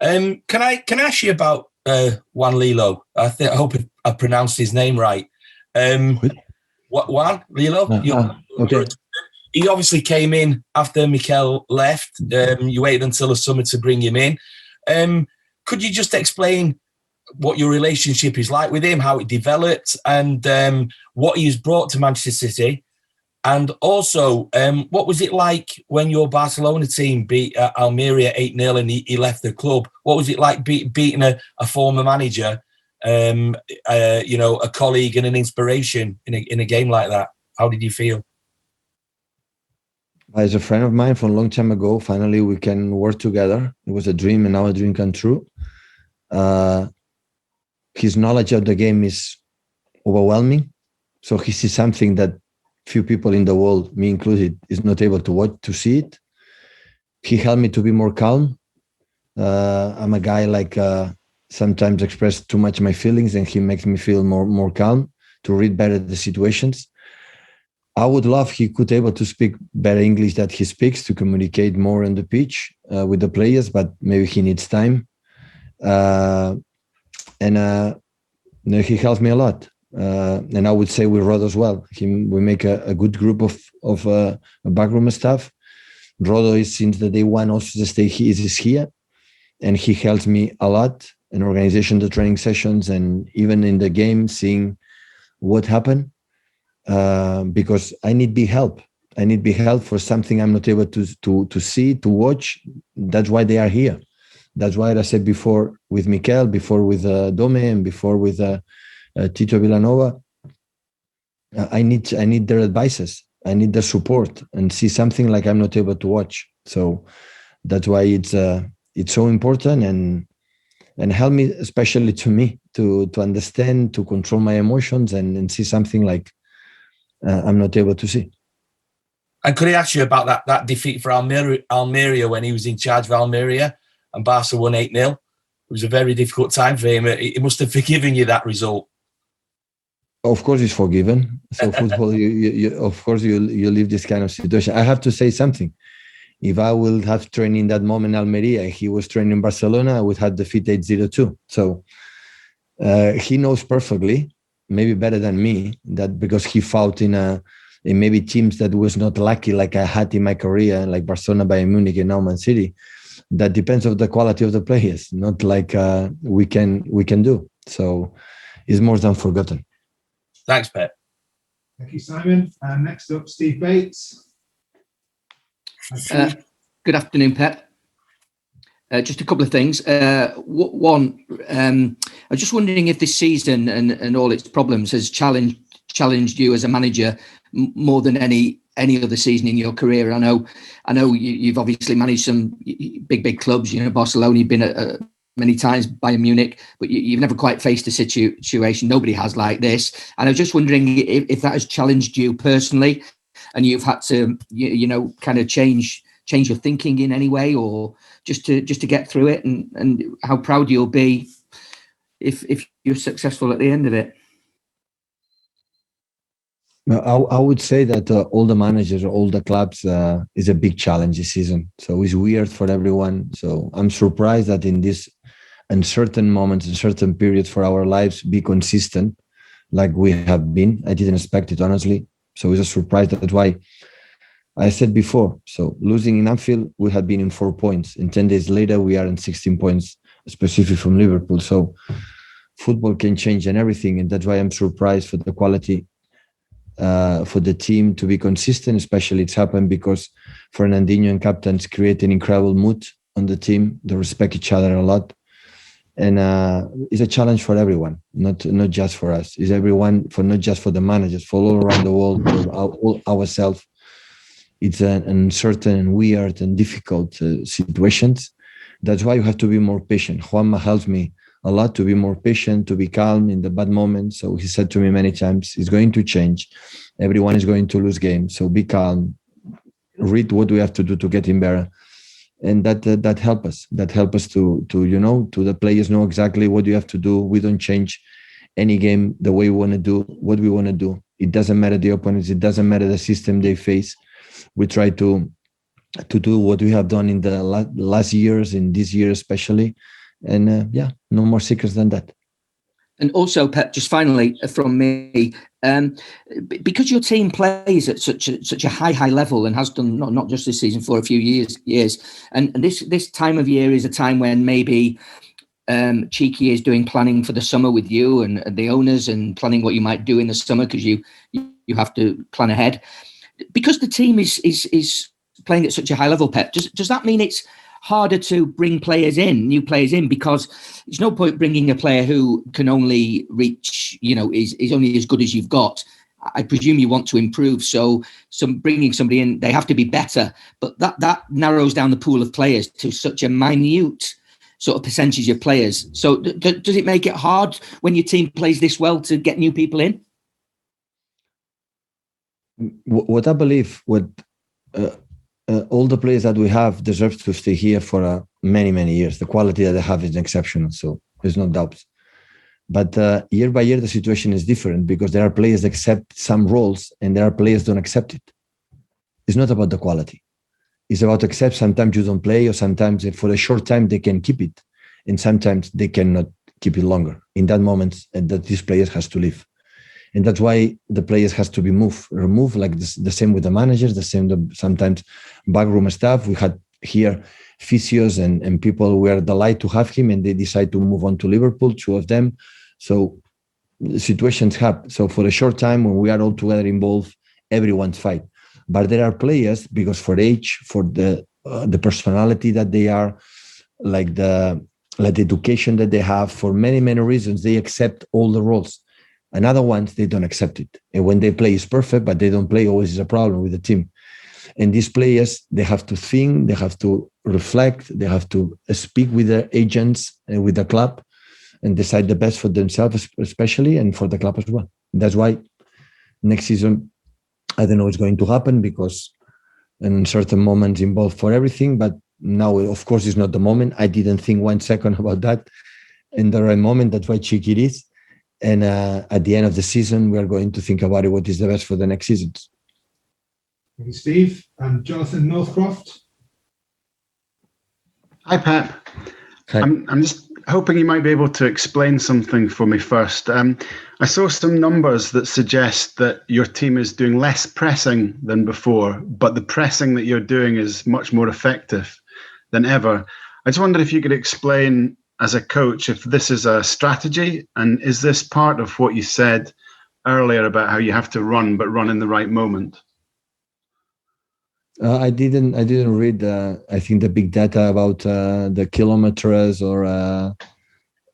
Can I ask you about Juan Lillo? I hope I pronounced his name right. Juan Lillo. Okay. He obviously came in after Mikel left. You waited until the summer to bring him in. Could you just explain what your relationship is like with him, how it developed, and what he's brought to Manchester City? And also, what was it like when your Barcelona team beat Almeria 8-0 and he left the club? What was it like beating a former manager, a colleague and an inspiration in a game like that? How did you feel? As a friend of mine from a long time ago, finally we can work together. It was a dream, and now a dream come true. His knowledge of the game is overwhelming. So he sees something that few people in the world, me included, is not able to see it. He helped me to be more calm. I'm a guy sometimes express too much my feelings, and he makes me feel more calm to read better the situations. I would love he could able to speak better English that he speaks to communicate more on the pitch with the players, but maybe he needs time. He helps me a lot. And I would say with Rod as well. We make a good group of backroom staff. Rodo is since the day one also to stay is here, and he helps me a lot in organization, the training sessions, and even in the game, seeing what happened. Because I need big help. I need big help for something I'm not able to see, to watch. That's why they are here. That's why I said before with Mikel, before with Dome, and before with Tito Villanova. I need their advices. I need their support and see something like I'm not able to watch. So that's why it's so important and help me, especially to me, to understand, to control my emotions and see something like I'm not able to see. And could I ask you about that defeat for Almeria when he was in charge of Almeria and Barca won 8-0? It was a very difficult time for him. He must have forgiven you that result. Of course, it's forgiven. So football, you leave this kind of situation. I have to say something. If I will have trained in that moment in Almeria, he was training in Barcelona, I would have defeated 8-0. So he knows perfectly, maybe better than me, that because he fought in maybe teams that was not lucky like I had in my career, like Barcelona, Bayern Munich, and now Man City. That depends on the quality of the players, not like we can do. So it's more than forgotten. Thanks, Pep. Thank you, Simon. And next up, Steve Bates. Good afternoon, Pep. Just a couple of things. One, I was just wondering if this season and all its problems has challenged you as a manager more than any other season in your career. I know you've obviously managed some big clubs. You know, Barcelona, you've been at many times, Bayern Munich, but you've never quite faced a situation nobody has like this. And I was just wondering if that has challenged you personally, and you've had to kind of change your thinking in any way, or just to get through it, and how proud you'll be if you're successful at the end of it. I would say that all the managers, all the clubs is a big challenge this season. So it's weird for everyone. So I'm surprised that in this uncertain moments, in certain periods for our lives, be consistent like we have been. I didn't expect it, honestly. So it's a surprise. That's why I said before. So losing in Anfield, we had been in 4 points. And 10 days later, we are in 16 points, specifically from Liverpool. So football can change and everything. And that's why I'm surprised for the quality for the team to be consistent, especially it's happened because Fernandinho and captains create an incredible mood on the team. They respect each other a lot. And it's a challenge for everyone, not just for us. It's everyone, for not just for the managers, for all around the world, for all ourselves. It's an uncertain and weird and difficult situations. That's why you have to be more patient. Juanma helps me a lot to be more patient, to be calm in the bad moments. So he said to me many times, it's going to change. Everyone is going to lose games. So be calm. Read what we have to do to get him better. And that help us. That help us to the players know exactly what you have to do. We don't change any game the way we want to do what we want to do. It doesn't matter the opponents. It doesn't matter the system they face. We try to to do what we have done in the last years, in this year especially. And no more secrets than that. And also, Pep, just finally from me, because your team plays at such a high level and has done not just this season for a few years, and this time of year is a time when maybe Cheeky is doing planning for the summer with you and the owners, and planning what you might do in the summer, because you have to plan ahead. Because the team is playing at such a high level, Pep, does that mean it's harder to bring new players in, because there's no point bringing a player who can only reach, is only as good as you've got? I presume you want to improve, so bringing somebody in, they have to be better, but that narrows down the pool of players to such a minute sort of percentage of players. So does it make it hard when your team plays this well to get new people in? What I believe, all the players that we have deserve to stay here for many years. The quality that they have is exceptional, so there's no doubt. But year by year, the situation is different, because there are players accept some roles and there are players don't accept it. It's not about the quality. It's about accept. Sometimes you don't play, or sometimes for a short time they can keep it, and sometimes they cannot keep it longer. In that moment, that these players has to leave. And that's why the players has to be removed, like this, the same with the managers, the same sometimes backroom staff. We had here physios and people who were delighted to have him, and they decide to move on to Liverpool, 2 of them. So situations happen. So for a short time, when we are all together involved, everyone's fine. But there are players, because for age, for the personality that they are, like the education that they have, for many reasons, they accept all the roles. And other ones, they don't accept it. And when they play, it's perfect, but they don't play, always is a problem with the team. And these players, they have to think, they have to reflect, they have to speak with their agents and with the club and decide the best for themselves, especially, and for the club as well. That's why next season, I don't know what's going to happen, because in certain moments involved for everything, but now, of course, is not the moment. I didn't think 1 second about that. In the right moment, that's why Cheeky it is. And at the end of the season, we are going to think about it, what is the best for the next seasons. Thank you, Steve. And Jonathan Northcroft. Hi, Pep. Hi. I'm just hoping you might be able to explain something for me first. I saw some numbers that suggest that your team is doing less pressing than before, but the pressing that you're doing is much more effective than ever. I just wondered if you could explain, as a coach, if this is a strategy, and is this part of what you said earlier about how you have to run, but run in the right moment? I didn't read I think the big data about the kilometers or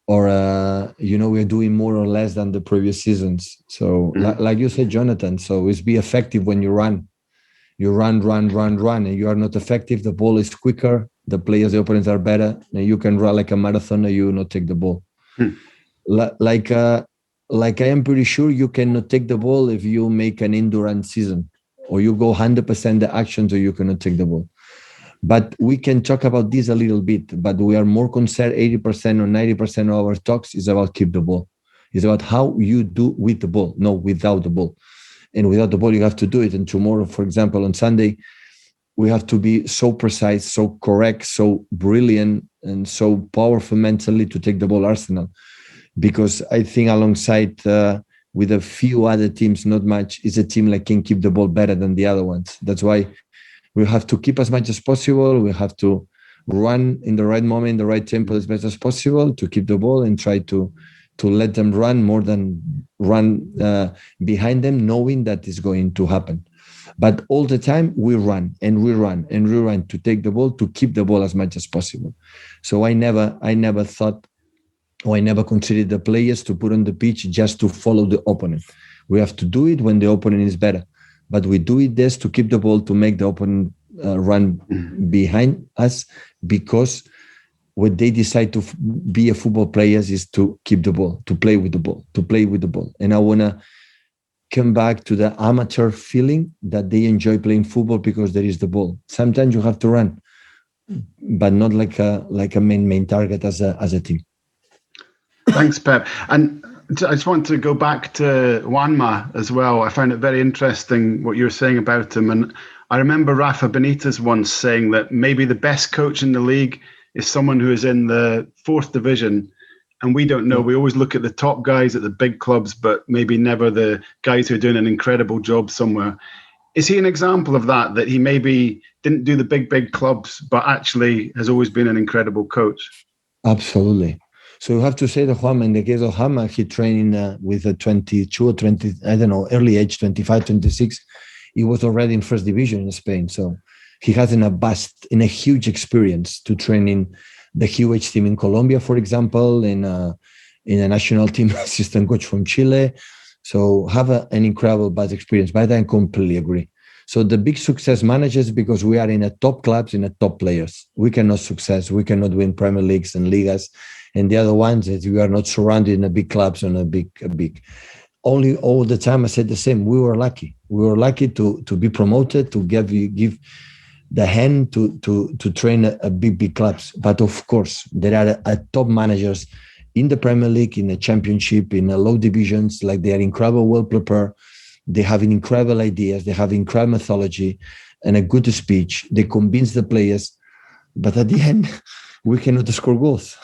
we're doing more or less than the previous seasons. So like you said, Jonathan, so it's be effective when you run. You run, and you are not effective. The ball is quicker. The players, the opponents are better. And you can run like a marathoner. You will not take the ball. Like I am pretty sure you cannot take the ball if you make an endurance season, or you go 100% the actions, or you cannot take the ball. But we can talk about this a little bit. But we are more concerned. 80% or 90% of our talks is about keep the ball. It's about how you do with the ball, no without the ball. And without the ball, you have to do it. And tomorrow, for example, on Sunday, we have to be so precise, so correct, so brilliant, and so powerful mentally to take the ball, Arsenal. Because I think alongside with a few other teams, not much, is a team that can keep the ball better than the other ones. That's why we have to keep as much as possible. We have to run in the right moment, the right tempo as best as possible to keep the ball and try to let them run more than run behind them, knowing that is going to happen. But all the time we run to take the ball, to keep the ball as much as possible. So I never thought, or I never considered the players to put on the pitch just to follow the opponent. We have to do it when the opponent is better. But we do it this to keep the ball, to make the opponent run behind us, because what they decide to be a football players is to keep the ball, to play with the ball. And I want to come back to the amateur feeling that they enjoy playing football because there is the ball. Sometimes you have to run, but not like a main target as a team. Thanks, Pep. And I just want to go back to Juanma as well. I found it very interesting what you were saying about him. And I remember Rafa Benitez once saying that maybe the best coach in the league is someone who is in the 4th division. And we don't know. We always look at the top guys at the big clubs, but maybe never the guys who are doing an incredible job somewhere. Is he an example of that, that he maybe didn't do the big clubs, but actually has always been an incredible coach? Absolutely. So you have to say that Juanma, in the case of Juanma, he trained with a 22 or 20, I don't know, early age, 25, 26. He was already in first division in Spain. So he has a huge experience to train in the huge team in Colombia, for example, in a national team assistant coach from Chile. So have an incredible vast experience. But I completely agree. So the big success managers, because we are in a top clubs, in a top players, we cannot win Premier Leagues and Ligas. And the other ones is we are not surrounded in a big clubs and a big. Only all the time I said the same. We were lucky. We were lucky to be promoted, to give the hand to train a big clubs. But of course, there are top managers in the Premier League, in the Championship, in the low divisions. Like they are incredible, well prepared. They have incredible ideas. They have incredible methodology and a good speech. They convince the players. But at the end, we cannot score goals.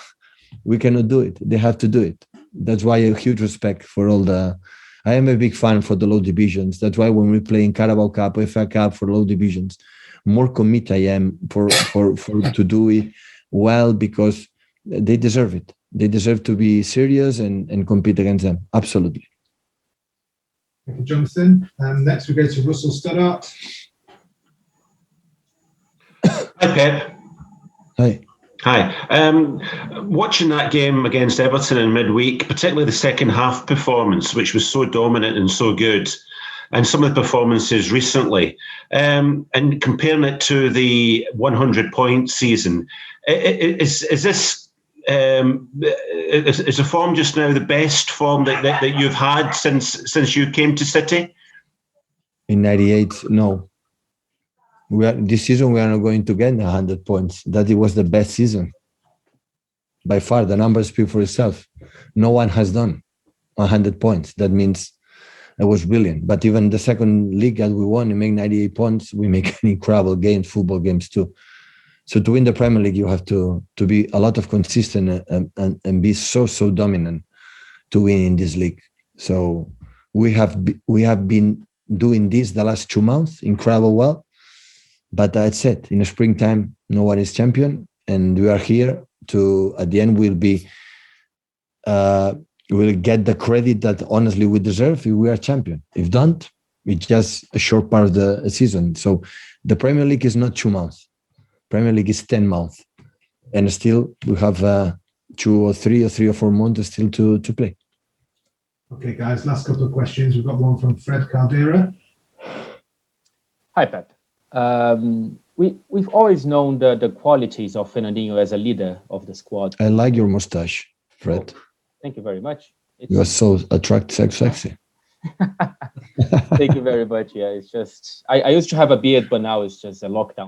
We cannot do it. They have to do it. That's why a huge respect for all the. I am a big fan for the low divisions. That's why when we play in Carabao Cup, FA Cup for low divisions, more committed I am for to do it well, because they deserve it. They deserve to be serious and compete against them. Absolutely. Thank you, Jonathan. Next we go to Russell Stoddart. Hi, Pep. Hi. Hi. Watching that game against Everton in midweek, particularly the second half performance, which was so dominant and so good, and some of the performances recently, and comparing it to the 100-point season, is this is the form just now the best form that you've had since you came to City? In 98, no. This season we are not going to get 100 points. That it was the best season. By far, the numbers speak for itself. No one has done 100 points. That means it was brilliant. But even the second league that we won, we make 98 points. We make incredible games, football games too. So to win the Premier League, you have to be a lot of consistent and be so dominant to win in this league. So we have been doing this the last 2 months, incredible well. But that's it. In the springtime, no one is champion, and we are here to. At the end, we'll get the credit that honestly we deserve if we are champion. If don't, it's just a short part of the season. So the Premier League is not 2 months. Premier League is 10 months, and still we have 2 or 3 or 4 months still to play. Okay, guys. Last couple of questions. We've got one from Fred Caldera. Hi, Pep. We've always known the qualities of Fernandinho as a leader of the squad. I like your mustache, Fred. Oh, thank you very much. You are so attractive, sexy. Thank you very much. Yeah, it's just I used to have a beard, but now it's just a lockdown.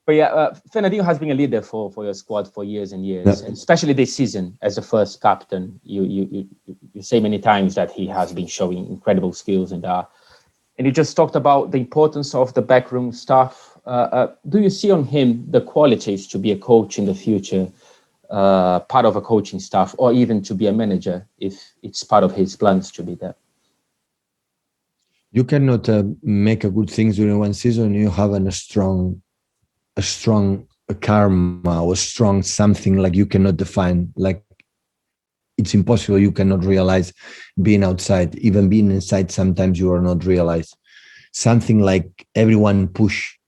But yeah, Fernandinho has been a leader for your squad for years and years, yeah. And especially this season as the first captain. You say many times that he has been showing incredible skills and you just talked about the importance of the backroom staff. Do you see on him the qualities to be a coach in the future, part of a coaching staff, or even to be a manager if it's part of his plans to be there? You cannot make a good things during one season. You have a strong karma or strong something like you cannot define. Like it's impossible. You cannot realize being outside, even being inside. Sometimes you are not realize something like everyone push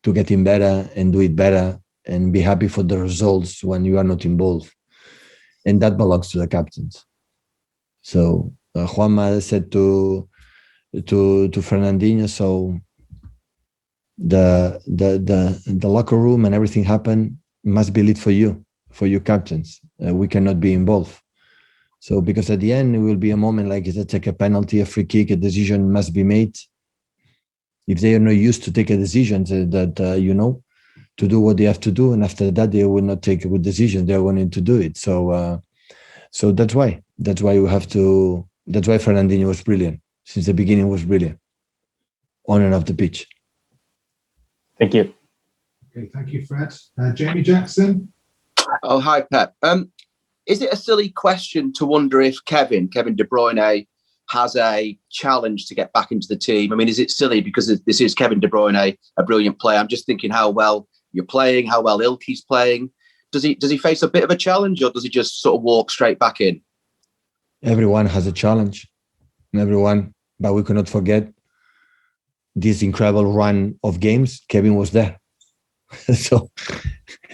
to get in better and do it better and be happy for the results when you are not involved. And that belongs to the captains. So Juanma said to Fernandinho, so the locker room and everything happen must be lit for you captains. We cannot be involved. So because at the end it will be a moment like if they take a penalty, a free kick, a decision must be made. If they are not used to take a decision to do what they have to do, and after that they will not take a good decision. They are wanting to do it. So that's why you have to. That's why Fernandinho was brilliant since the beginning. Was brilliant. on and off the pitch. Thank you. Okay, thank you, Fred. Jamie Jackson. Oh, hi, Pep. Is it a silly question to wonder if Kevin De Bruyne has a challenge to get back into the team? I mean, is it silly because this is Kevin De Bruyne, a brilliant player? I'm just thinking how well you're playing, how well Ilkey's playing. Does he face a bit of a challenge, or does he just sort of walk straight back in? Everyone has a challenge. Everyone, but we cannot forget this incredible run of games. Kevin was there. So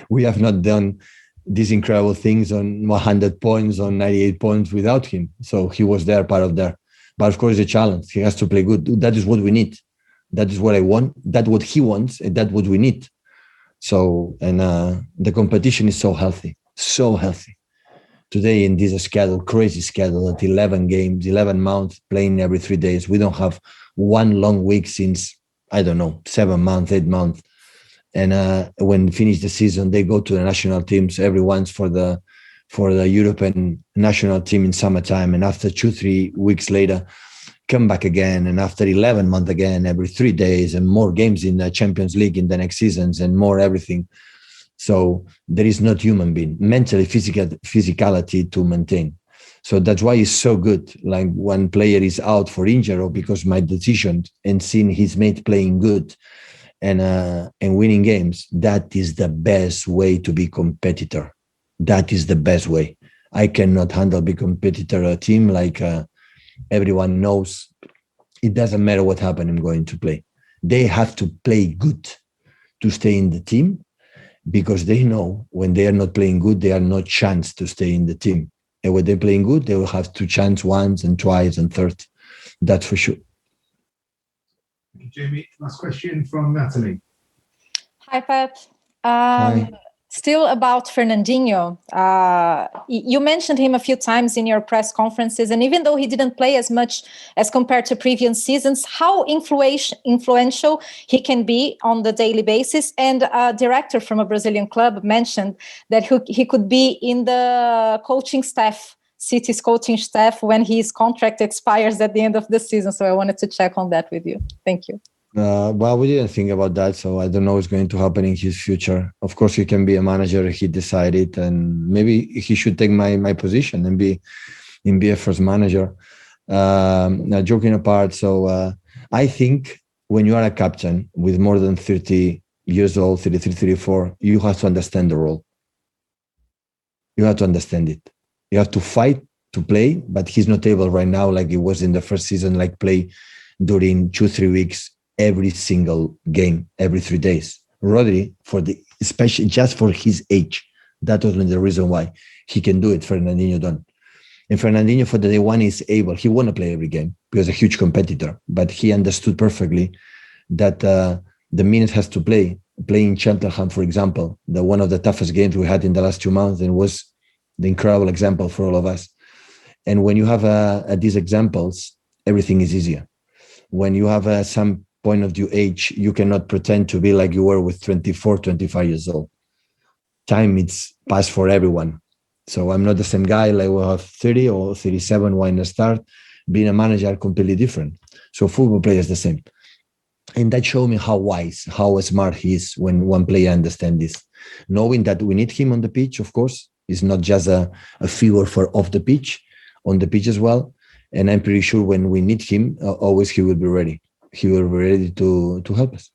we have not done these incredible things on 100 points, on 98 points without him. So he was there, part of there. But of course, it's a challenge. He has to play good. That is what we need. That is what I want. That's what he wants, and that's what we need. So, and the competition is so healthy. Today in this schedule, crazy schedule, at 11 games, 11 months, playing every 3 days. We don't have one long week since, 7 months, 8 months. And when finish the season, they go to the national teams. Everyone's for the European national team in summertime. And after 2-3 weeks later, come back again. And after 11 months again, every 3 days, and more games in the Champions League in the next seasons, and more everything. So there is not human being, mentally, physicality to maintain. So that's why it's so good. Like one player is out for injury or because my decision, and seeing his mate playing good and winning games, that is the best way to be competitor. That is the best way. I cannot handle be competitor a team like everyone knows. It doesn't matter what happened. I'm going to play. They have to play good to stay in the team, because they know when they are not playing good, they are no chance to stay in the team. And when they're playing good, they will have to chance once and twice and third. That's for sure. Thank you, Jamie. Last question from Natalie. Hi, Pep. Hi. Still about Fernandinho. You mentioned him a few times in your press conferences, and even though he didn't play as much as compared to previous seasons, how influential he can be on the daily basis. And a director from a Brazilian club mentioned that he could be in the coaching staff, City's coaching staff, when his contract expires at the end of the season. So I wanted to check on that with you. Thank you. Well, we didn't think about that, so I don't know what's going to happen in his future. Of course, he can be a manager. He decided, and maybe he should take my position and be a first manager. Now, joking apart, so I think when you are a captain with more than 30 years old, 33, 34, you have to understand the role. You have to understand it. You have to fight to play, but he's not able right now, like it was in the first season, like play during 2-3 weeks. Every single game, every 3 days. Rodri, especially just for his age, that was the reason why he can do it. Fernandinho don't. And Fernandinho, for the day one, is able. He want to play every game because a huge competitor, but he understood perfectly that the minute has to play. Playing Cheltenham, for example, one of the toughest games we had in the last 2 months, and was the incredible example for all of us. And when you have these examples, everything is easier. When you have some point of view age, you cannot pretend to be like you were with 24, 25 years old. Time it's passed for everyone. So I'm not the same guy like we have 30 or 37 when I start. Being a manager, completely different. So football players the same. And that showed me how wise, how smart he is when one player understands this. Knowing that we need him on the pitch, of course. It's not just a figure for off the pitch, on the pitch as well. And I'm pretty sure when we need him, always he will be ready. He will be ready to help us.